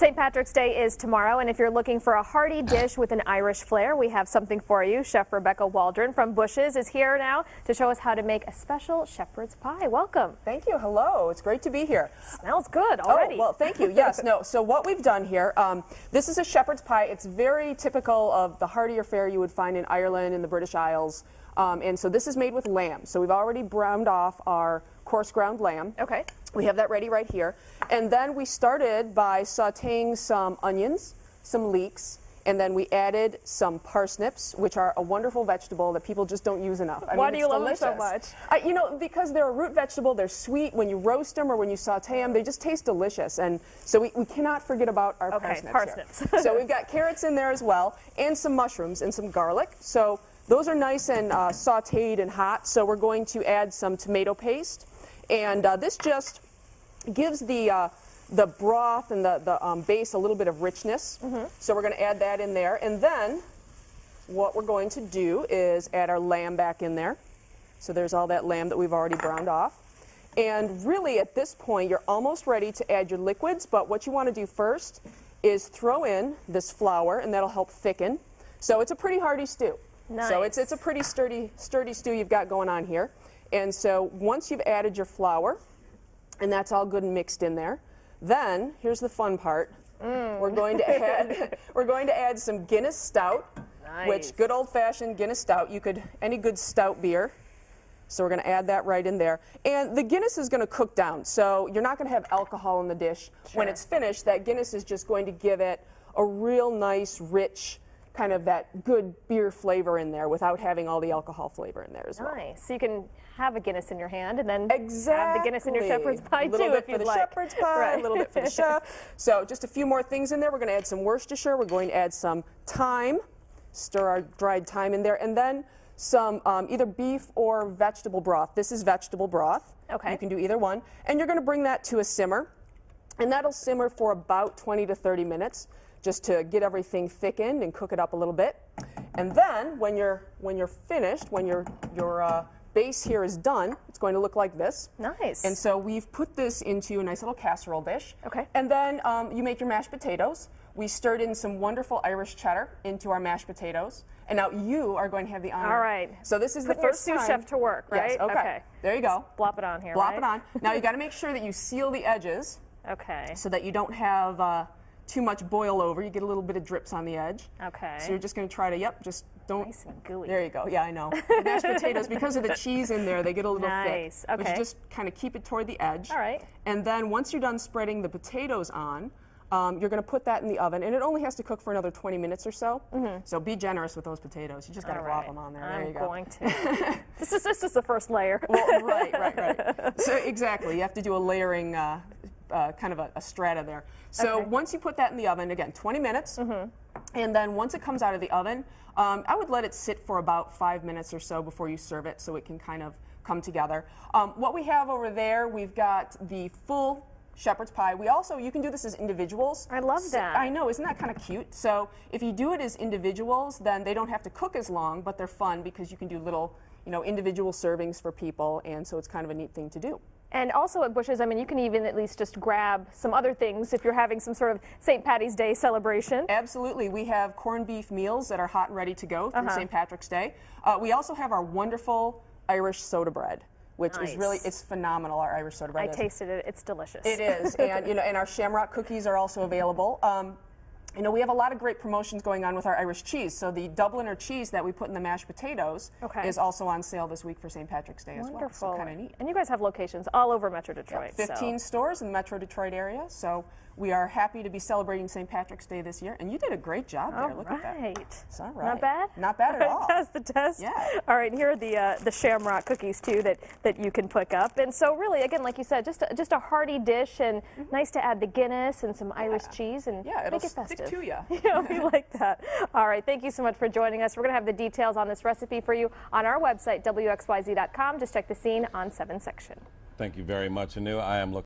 St. Patrick's Day is tomorrow, and if you're looking for a hearty dish with an Irish flair, we have something for you. Chef Rebecca Waldron from Bush's is here now to show us how to make a special shepherd's pie. Welcome. Thank you. Hello. It's great to be here. Smells good already. Oh, well, thank you. Yes. No. So what we've done here, this is a shepherd's pie. It's very typical of the heartier fare you would find in Ireland and the British Isles. And so this is made with lamb. So we've already browned off our coarse ground lamb. Okay. We have that ready right here. And then we started by sauteing some onions, some leeks, and then we added some parsnips, which are a wonderful vegetable that people just don't use enough. Why do you love them so much? You know, because they're a root vegetable, they're sweet. When you roast them or when you saute them, they just taste delicious. And so we cannot forget about our parsnips. So we've got carrots in there as well, and some mushrooms and some garlic. So those are nice and sauteed and hot. So we're going to add some tomato paste. And this just gives the broth and the base a little bit of richness. So we're going to add that in there. And then what we're going to do is add our lamb back in there. So there's all that lamb that we've already browned off. And really at this point you're almost ready to add your liquids, but what you want to do first is throw in this flour, and that'll help thicken. So it's a pretty hearty stew. Nice. So it's a pretty sturdy stew you've got going on here. And so once you've added your flour, and that's all good and mixed in there, then here's the fun part. We're going to add some Guinness Stout, which good old-fashioned Guinness Stout. You could any good stout beer. So we're going to add that right in there. And the Guinness is going to cook down, so you're not going to have alcohol in the dish. When it's finished, that Guinness is just going to give it a real nice, rich, kind of that good beer flavor in there without having all the alcohol flavor in there as well. Nice. So you can have a Guinness in your hand and then exactly. have the Guinness in your shepherd's pie too, if you'd like. Shepherd's pie, a little bit for the chef. So just a few more things in there. We're going to add some Worcestershire. We're going to add some thyme, stir our dried thyme in there, and then some either beef or vegetable broth. This is vegetable broth. Okay. You can do either one. And you're going to bring that to a simmer, and that'll simmer for about 20 to 30 minutes. Just to get everything thickened and cook it up a little bit. And then when you're finished, when your base here is done, it's going to look like this. Nice. And so we've put this into a nice little casserole dish. Okay. And then you make your mashed potatoes. We stirred in some wonderful Irish cheddar into our mashed potatoes. And now you are going to have the honor. All right. So this is the first sous chef to work, right? Yes, okay. There you go. Just plop it on here, Plop it on. Now you got to make sure that you seal the edges. Okay. So that you don't have too much boil over. You get a little bit of drips on the edge. Okay. So you're just going to try to, just don't. Nice and gooey. There you go. Yeah, I know. The mashed potatoes, because of the cheese in there, they get a little thick. Okay. But you just kind of keep it toward the edge. All right. And then once you're done spreading the potatoes on, you're going to put that in the oven, and it only has to cook for another 20 minutes or so. So be generous with those potatoes. You just got to plop them on there. There you go. I'm going to. This is the first layer. Well, right. So exactly. You have to do a layering kind of a strata there. So once you put that in the oven, again, 20 minutes, and then once it comes out of the oven, I would let it sit for about 5 minutes or so before you serve it so it can kind of come together. What we have over there, we've got the full shepherd's pie. You can do this as individuals. I love that. I know, isn't that kind of cute? So if you do it as individuals, then they don't have to cook as long, but they're fun because you can do little, individual servings for people, and so it's kind of a neat thing to do. And also at Bush's, you can even at least just grab some other things if you're having some sort of St. Patty's Day celebration. Absolutely. We have corned beef meals that are hot and ready to go through St. Patrick's Day. We also have our wonderful Irish soda bread, which is really, it's phenomenal, our Irish soda bread. I tasted it. It's delicious. It is. And, and our shamrock cookies are also available. We have a lot of great promotions going on with our Irish cheese. So the Dubliner cheese that we put in the mashed potatoes is also on sale this week for St. Patrick's Day as well. So kind of neat. And you guys have locations all over Metro Detroit. 15 stores in the Metro Detroit area. So we are happy to be celebrating St. Patrick's Day this year. And you did a great job there. Look at that. It's all right. Not bad? Not bad at all. Passed the test. Yeah. All right, here are the shamrock cookies too that you can pick up. And so really, again, like you said, just a hearty dish, and nice to add the Guinness and some Irish cheese and it'll make it festive. stick to you. We like that. All right, thank you so much for joining us. We're going to have the details on this recipe for you on our website, WXYZ.com. Just check the scene on 7 section. Thank you very much, Anu. I am looking